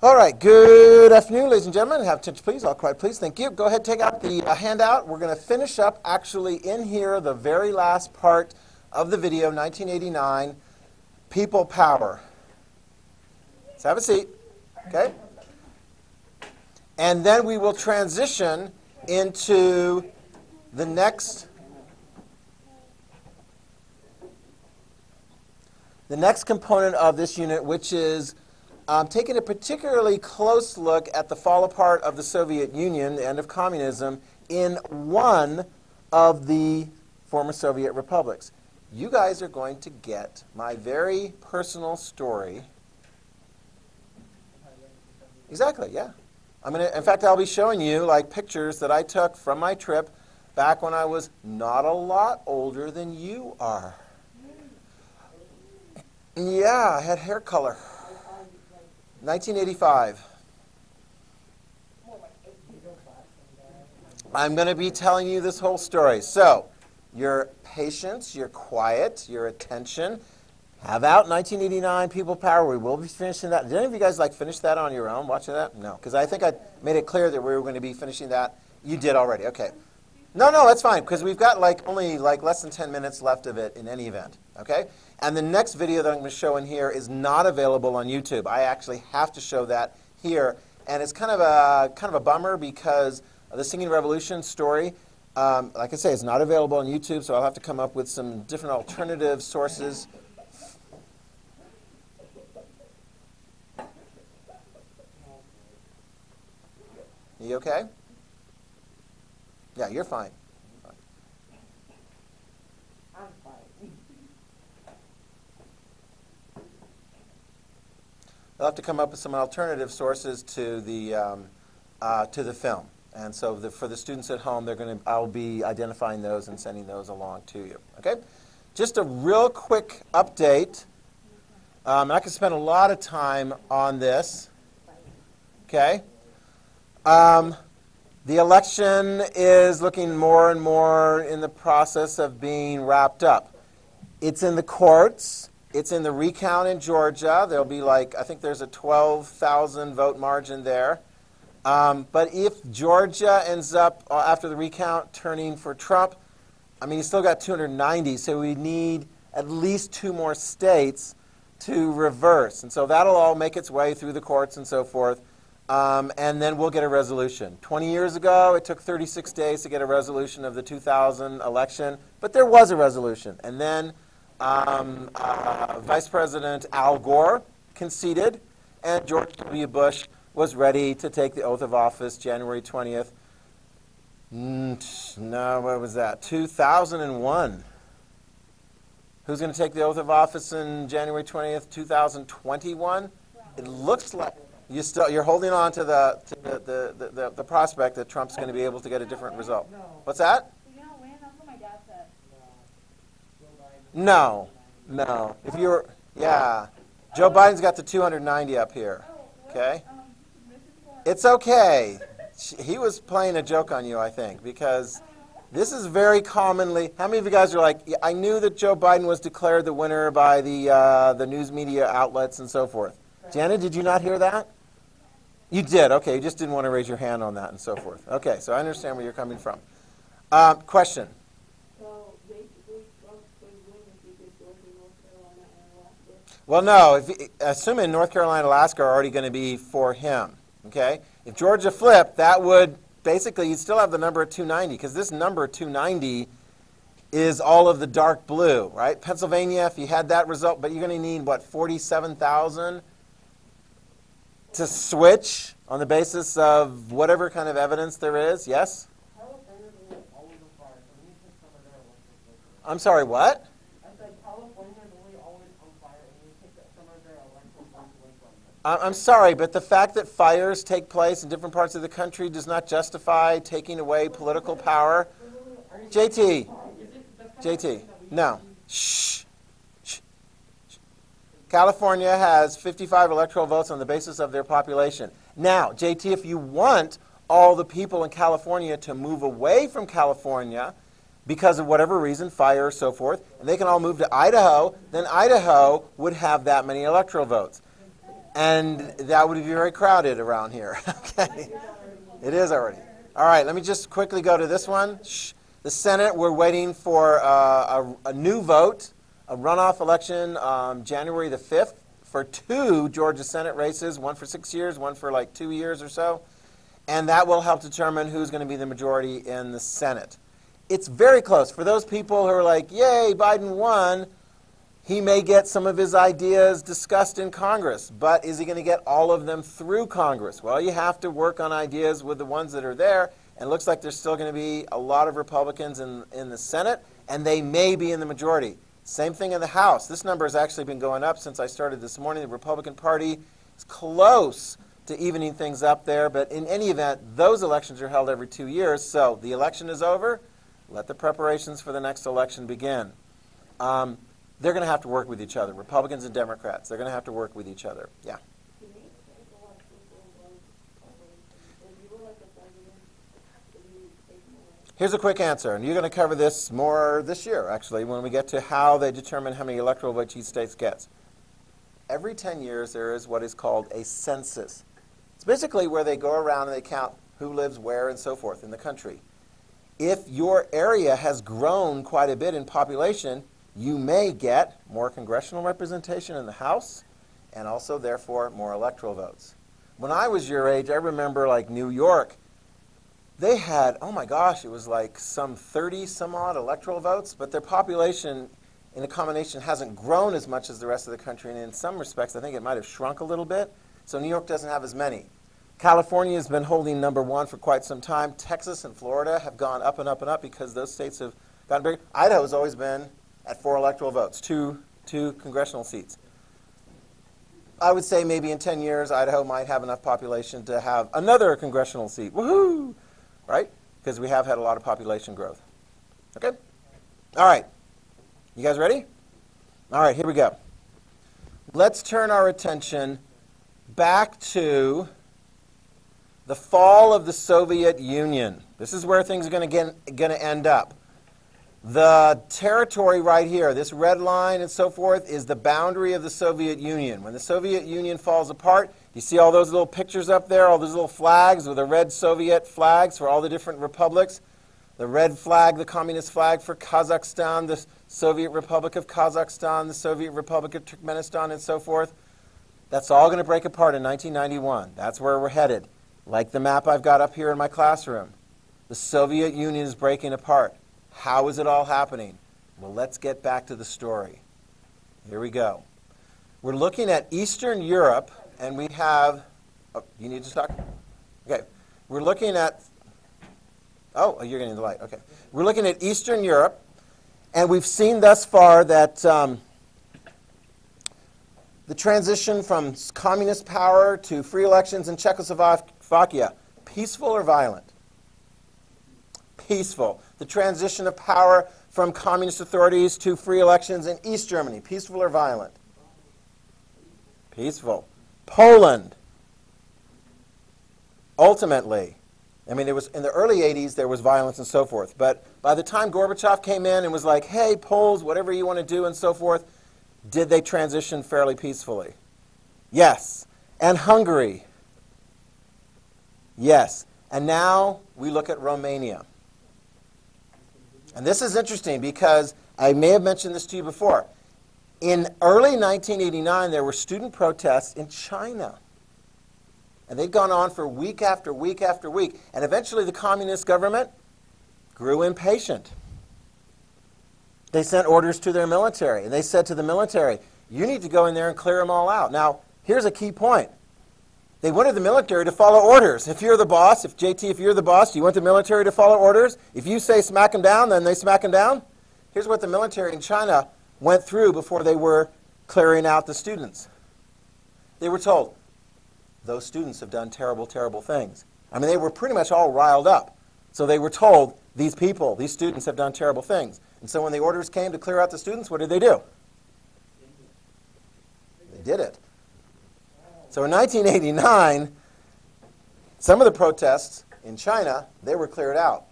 All right, good afternoon, ladies and gentlemen. Have attention, please. All quiet, please. Thank you. Go ahead, take out the handout. We're going to finish up actually in here the very last part of the video, 1989, People Power. Let's have a seat, okay? And then we will transition into the next component of this unit, which is taking a particularly close look at the fall apart of the Soviet Union, the end of communism, in one of the former Soviet republics. You guys are going to get my very personal story. Exactly, yeah. In fact, I'll be showing you like pictures that I took from my trip back when I was not a lot older than you are. Yeah, I had hair color. 1985. I'm going to be telling you this whole story. So, your patience, your quiet, your attention. Have out 1989 People Power. We will be finishing that. Did any of you guys finish that on your own, watching that? No, because I think I made it clear that we were going to be finishing that. You did already. Okay. No, that's fine, because we've got only less than 10 minutes left of it in any event. Okay? And the next video that I'm going to show in here is not available on YouTube. I actually have to show that here, and it's kind of a bummer because the Singing Revolution story, like I say, is not available on YouTube, so I'll have to come up with some different alternative sources. You okay? Yeah, you're fine. I'm fine. They'll have to come up with some alternative sources to the film, and so for the students at home, I'll be identifying those and sending those along to you. Okay, just a real quick update. I could spend a lot of time on this. Okay, the election is looking more and more in the process of being wrapped up. It's in the courts. It's in the recount in Georgia. There'll be I think there's a 12,000 vote margin there. But if Georgia ends up, after the recount, turning for Trump, he's still got 290, so we need at least 2 more states to reverse. And so that'll all make its way through the courts and so forth. And then we'll get a resolution. 20 years ago, it took 36 days to get a resolution of the 2000 election, but there was a resolution. And then Vice President Al Gore conceded, and George W. Bush was ready to take the oath of office January 20th. No, what was that? 2001. Who's going to take the oath of office in January 20th, 2021? It looks like you're holding on to the prospect that Trump's going to be able to get a different result. What's that? No. If you're, yeah. Joe Biden's got the 290 up here. Okay? It's okay. He was playing a joke on you, I think, because this is very commonly. How many of you guys are like, yeah, I knew that Joe Biden was declared the winner by the news media outlets and so forth? Janet, did you not hear that? You did. Okay, you just didn't want to raise your hand on that and so forth. Okay, so I understand where you're coming from. Question. So basically, Trump could win if he could go to North Carolina and Alaska. Well, no. Assuming North Carolina and Alaska are already going to be for him. Okay? If Georgia flipped, that would basically, you'd still have the number 290, because this number 290 is all of the dark blue, right? Pennsylvania, if you had that result, but you're going to need, what, 47,000 to switch on the basis of whatever kind of evidence there is? Yes? I'm sorry, what? I'm sorry, but the fact that fires take place in different parts of the country does not justify taking away political power. JT, no. Shh. California has 55 electoral votes on the basis of their population. Now, JT, if you want all the people in California to move away from California because of whatever reason, fire or so forth, and they can all move to Idaho, then Idaho would have that many electoral votes. And that would be very crowded around here. Okay. It is already. All right, let me just quickly go to this one. The Senate, we're waiting for a new vote, a runoff election January the 5th for 2 Georgia Senate races, one for 6 years, one for like 2 years or so. And that will help determine who's going to be the majority in the Senate. It's very close. For those people who are like, yay, Biden won, he may get some of his ideas discussed in Congress, but is he going to get all of them through Congress? Well, you have to work on ideas with the ones that are there, and it looks like there's still going to be a lot of Republicans in the Senate, and they may be in the majority. Same thing in the House. This number has actually been going up since I started this morning. The Republican Party is close to evening things up there, but in any event, those elections are held every 2 years, so the election is over. Let the preparations for the next election begin. They're going to have to work with each other, Republicans and Democrats. They're going to have to work with each other. Yeah. Here's a quick answer, and you're going to cover this more this year, actually, when we get to how they determine how many electoral votes each state gets. Every 10 years, there is what is called a census. It's basically where they go around and they count who lives where and so forth in the country. If your area has grown quite a bit in population, you may get more congressional representation in the House and also, therefore, more electoral votes. When I was your age, I remember, like, New York, they had, oh my gosh, it was like some 30-some-odd electoral votes, but their population in a combination hasn't grown as much as the rest of the country, and in some respects, I think it might have shrunk a little bit. So New York doesn't have as many. California has been holding #1 for quite some time. Texas and Florida have gone up and up and up because those states have gotten bigger. Idaho's always been at 4 electoral votes, two congressional seats. I would say maybe in 10 years, Idaho might have enough population to have another congressional seat. Woohoo! Right? Because we have had a lot of population growth. Okay? All right. You guys ready? All right, here we go. Let's turn our attention back to the fall of the Soviet Union. This is where things are going to end up. The territory right here, this red line and so forth, is the boundary of the Soviet Union. When the Soviet Union falls apart, you see all those little pictures up there, all those little flags with the red Soviet flags for all the different republics. The red flag, the communist flag for Kazakhstan, the Soviet Republic of Kazakhstan, the Soviet Republic of Turkmenistan, and so forth. That's all going to break apart in 1991. That's where we're headed. Like the map I've got up here in my classroom. The Soviet Union is breaking apart. How is it all happening? Well, let's get back to the story. Here we go. We're looking at Eastern Europe, and we have... Oh, you need to talk? Okay. We're looking at... Oh, you're getting the light. Okay. We're looking at Eastern Europe, and we've seen thus far that the transition from communist power to free elections in Czechoslovakia, peaceful or violent? Peaceful. The transition of power from communist authorities to free elections in East Germany, peaceful or violent? Peaceful. Poland. Ultimately, I mean, it was in the early 80s, there was violence and so forth. But by the time Gorbachev came in and was like, hey, Poles, whatever you want to do and so forth, did they transition fairly peacefully? Yes. And Hungary? Yes. And now we look at Romania. And this is interesting because I may have mentioned this to you before. In early 1989, there were student protests in China. And they'd gone on for week after week after week. And eventually the communist government grew impatient. They sent orders to their military. And they said to the military, you need to go in there and clear them all out. Now, here's a key point. They wanted the military to follow orders. If you're the boss, if you're the boss, you want the military to follow orders? If you say smack them down, then they smack them down? Here's what the military in China went through before they were clearing out the students. They were told, those students have done terrible, terrible things. I mean, they were pretty much all riled up. So they were told, these people, these students have done terrible things. And so when the orders came to clear out the students, what did they do? They did it. So in 1989, some of the protests in China, they were cleared out.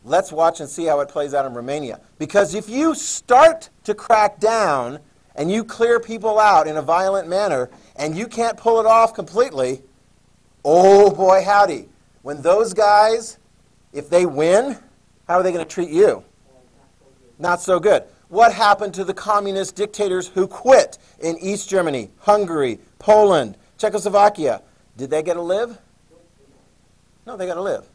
Let's watch and see how it plays out in Romania. Because if you start to crack down and you clear people out in a violent manner, and you can't pull it off completely, oh boy howdy. When those guys, if they win, how are they going to treat you? Not so good. What happened to the communist dictators who quit in East Germany, Hungary, Poland, Czechoslovakia? Did they get to live? No, they got to live.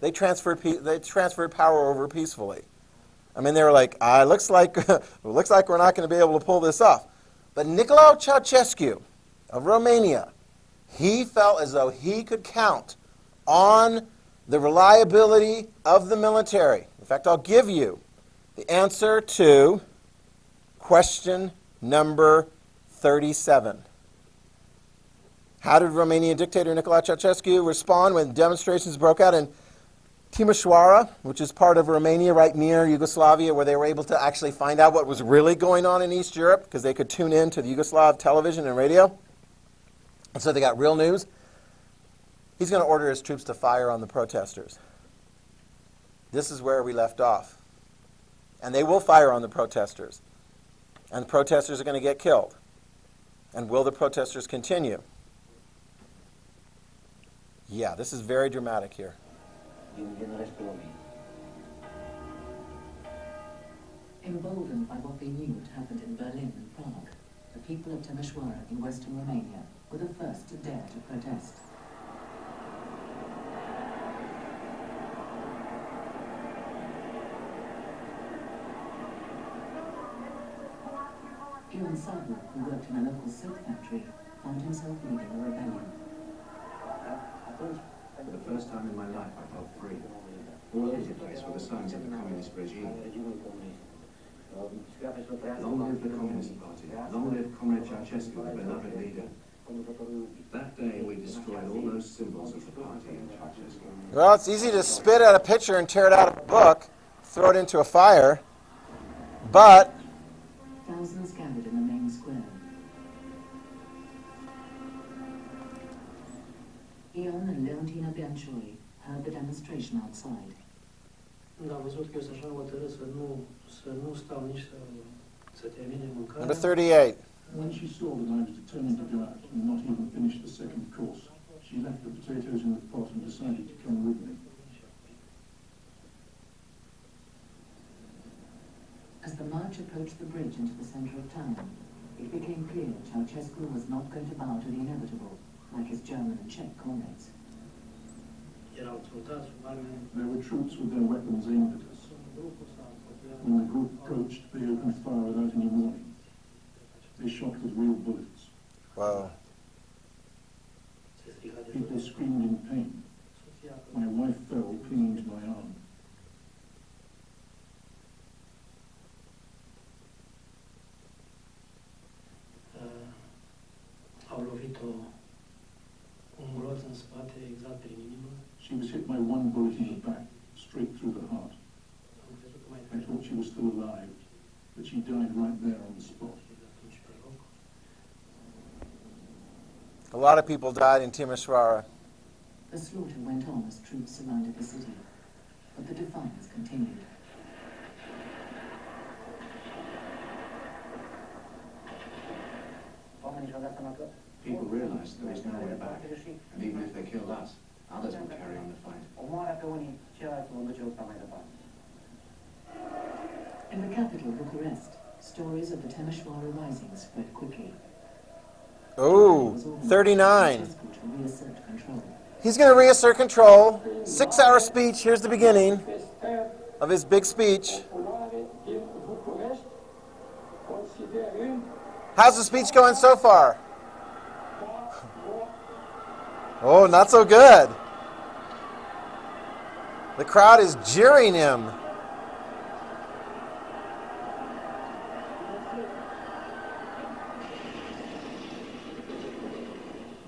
They transferred power over peacefully. I mean, they were like, looks like we're not going to be able to pull this off. But Nicolae Ceausescu of Romania, he felt as though he could count on the reliability of the military. In fact, I'll give you the answer to question number 37. How did Romanian dictator Nicolae Ceausescu respond when demonstrations broke out in Timișoara, which is part of Romania right near Yugoslavia, where they were able to actually find out what was really going on in East Europe because they could tune in to the Yugoslav television and radio? And so they got real news. He's going to order his troops to fire on the protesters. This is where we left off. And they will fire on the protesters. And the protesters are going to get killed. And will the protesters continue? Yeah, this is very dramatic here. Emboldened by what they knew had happened in Berlin and Prague, the people of Timișoara in western Romania were the first to dare to protest. Ion Sabu, who worked in a local silk factory, found himself leading a rebellion. For the first time in my life, I felt free. All over the place were the signs of the communist regime. Long live the Communist Party. Long live Comrade Ceausescu, the beloved leader. That day, we destroyed all those symbols of the party and Ceausescu. Well, it's easy to spit at a picture and tear it out of a book, throw it into a fire, but Thousands gathered in the main square. Ion and Leontina Biancioi heard the demonstration outside. Da, am văzut că eu sunt așa hotărât să nu stau nici să termine mâncarea. number 38. When she saw that I was determined to go out and not even finish the second course, she left the potatoes in the pot and decided to come with me. As the march approached the bridge into the center of town, it became clear Ceausescu was not going to bow to the inevitable, like his German and Czech comrades. Erau soldați cu arme. There were troops with their weapons aimed at us. When the group approached, they opened fire without any warning. They shot with real bullets. Wow. People screamed in pain. My wife fell, clinging to my arm. Au lovit-o un groț în spate, exact prin inimă. She was hit by one bullet in the back, straight through the heart. Am crezut că mai I thought she was still alive, but she died right there on the spot. atunci pe loc. A lot of people died in Timișoara. The slaughter went on as troops surrounded the city, but the defiance continued. People realized there was no way back, and even if they killed us, others would carry on the fight. In the capital, Bucharest, stories of the Timișoara rising spread quickly. Oh, 39. Ceausescu to reassert control. He's going to reassert control. 6-hour speech. Here's the beginning of his big speech. How's the speech going so far? Oh, not so good. The crowd is jeering him.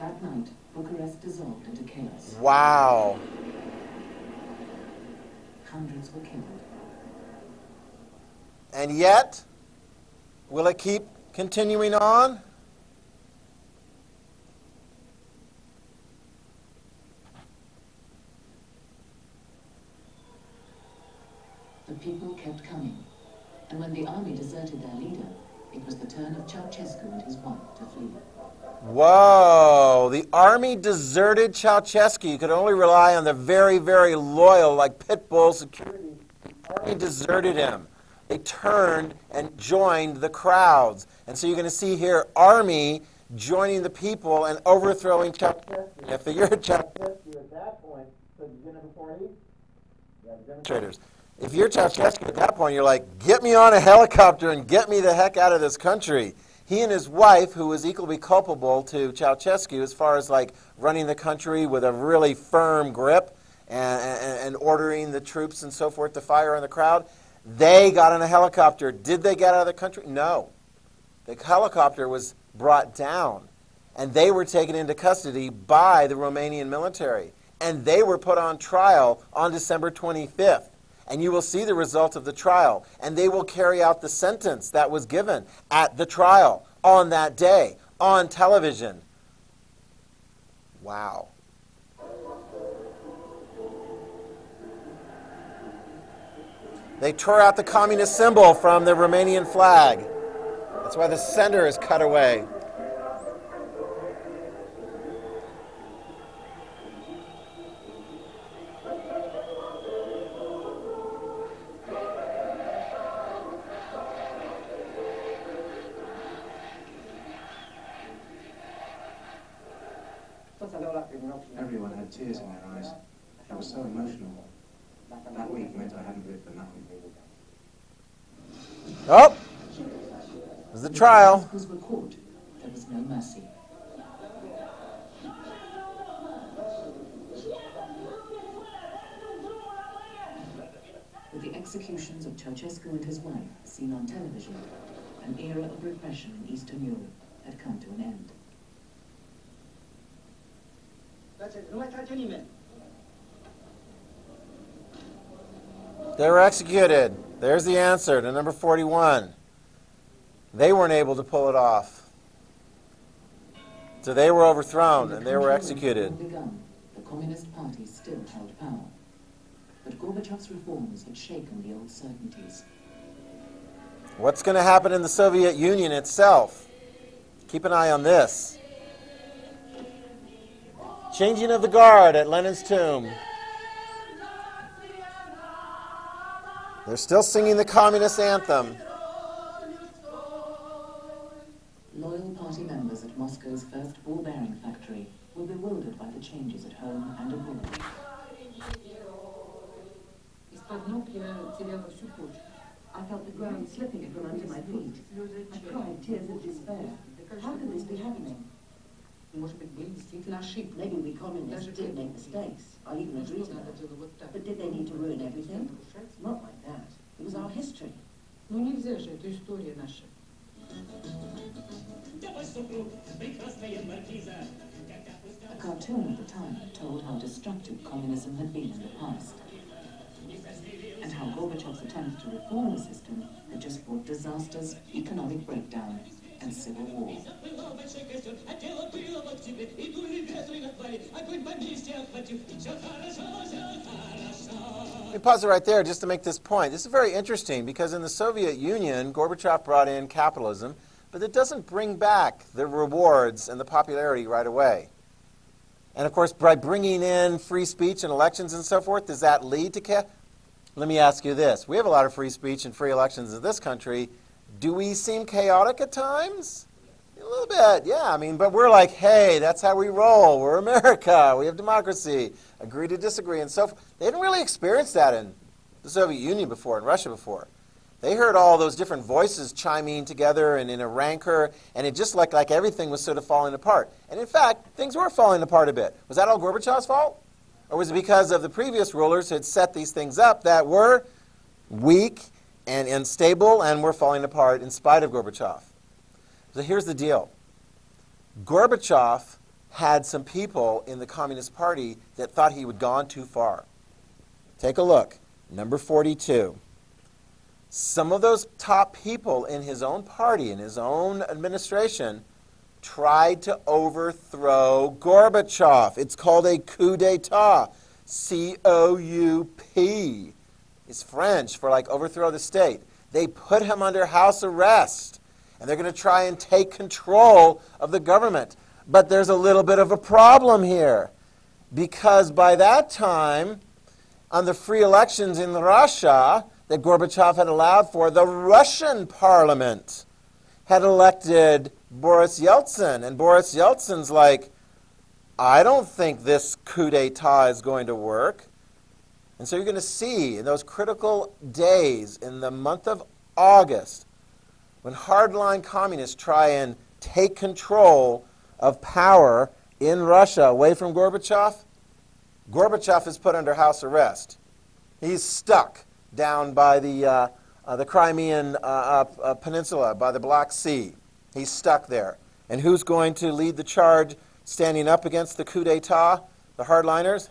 That night, Bucharest dissolved into chaos. Wow. Hundreds were killed. And yet, will it keep continuing on? The people kept coming, and when the army deserted their leader, it was the turn of Ceausescu and his wife to flee. Whoa, the army deserted Ceausescu. You could only rely on the very, very loyal, like pit bull security. The army deserted him. They turned and joined the crowds. And so you're going to see here army joining the people and overthrowing Ceausescu. If you're Ceausescu at that point, so you get number 40? Yeah, the demonstrators. If you're Ceausescu at that point, you're like, get me on a helicopter and get me the heck out of this country. He and his wife, who was equally culpable to Ceausescu as far as like running the country with a really firm grip and ordering the troops and so forth to fire on the crowd, they got on a helicopter. Did they get out of the country? No. The helicopter was brought down, and they were taken into custody by the Romanian military, and they were put on trial on December 25th. And you will see the result of the trial, and they will carry out the sentence that was given at the trial on that day, on television. Wow. They tore out the communist symbol from the Romanian flag. That's why the center is cut away. Everyone had tears in their eyes. It was so emotional. That week meant I hadn't lived for nothing. Oh! There's the trial. Those were caught. There was no mercy. With the executions of Ceausescu and his wife seen on television, an era of repression in Eastern Europe had come to an end. They were executed. There's the answer to number 41. They weren't able to pull it off. So they were overthrown and they were executed. Begun, the Communist Party still held power. But Gorbachev's reforms had shaken the old certainties. What's going to happen in the Soviet Union itself? Keep an eye on this. Changing of the guard at Lenin's tomb. They're still singing the communist anthem. Loyal party members at Moscow's first ball-bearing factory were bewildered by the changes at home and abroad. I felt the ground slipping from under my feet. I cried tears of despair. How could this be happening? Maybe we communists did make mistakes. I even agree to that. But did they need to ruin everything? Not like that. It was our history. A cartoon at the time told how destructive communism had been in the past, and how Gorbachev's attempts to reform the system had just brought disasters, economic breakdown, and civil war. Let me pause it right there just to make this point. This is very interesting because in the Soviet Union, Gorbachev brought in capitalism, but it doesn't bring back the rewards and the popularity right away. And of course, by bringing in free speech and elections and so forth, does that lead to Let me ask you this. We have a lot of free speech and free elections in this country. Do we seem chaotic at times? A little bit, yeah. I mean, but we're like, hey, that's how we roll. We're America. We have democracy. Agree to disagree and so forth. They didn't really experience that in the Soviet Union before, in Russia before. They heard all those different voices chiming together and in a rancor, and it just looked like everything was sort of falling apart. And in fact, things were falling apart a bit. Was that all Gorbachev's fault? Or was it because of the previous rulers who had set these things up that were weak and unstable and were falling apart in spite of Gorbachev? So here's the deal. Gorbachev had some people in the Communist Party that thought he had gone too far. Take a look. Number 42. Some of those top people in his own party, in his own administration, tried to overthrow Gorbachev. It's called a coup d'etat. C-O-U-P. It's French for like overthrow the state. They put him under house arrest, and they're going to try and take control of the government. But there's a little bit of a problem here, because by that time, on the free elections in Russia that Gorbachev had allowed for, the Russian parliament had elected Boris Yeltsin. And Boris Yeltsin's like, I don't think this coup d'etat is going to work. And so you're going to see in those critical days in the month of August, when hardline communists try and take control of power in Russia away from Gorbachev, Gorbachev is put under house arrest. He's stuck down by the Crimean Peninsula, by the Black Sea. He's stuck there. And who's going to lead the charge standing up against the coup d'etat, the hardliners?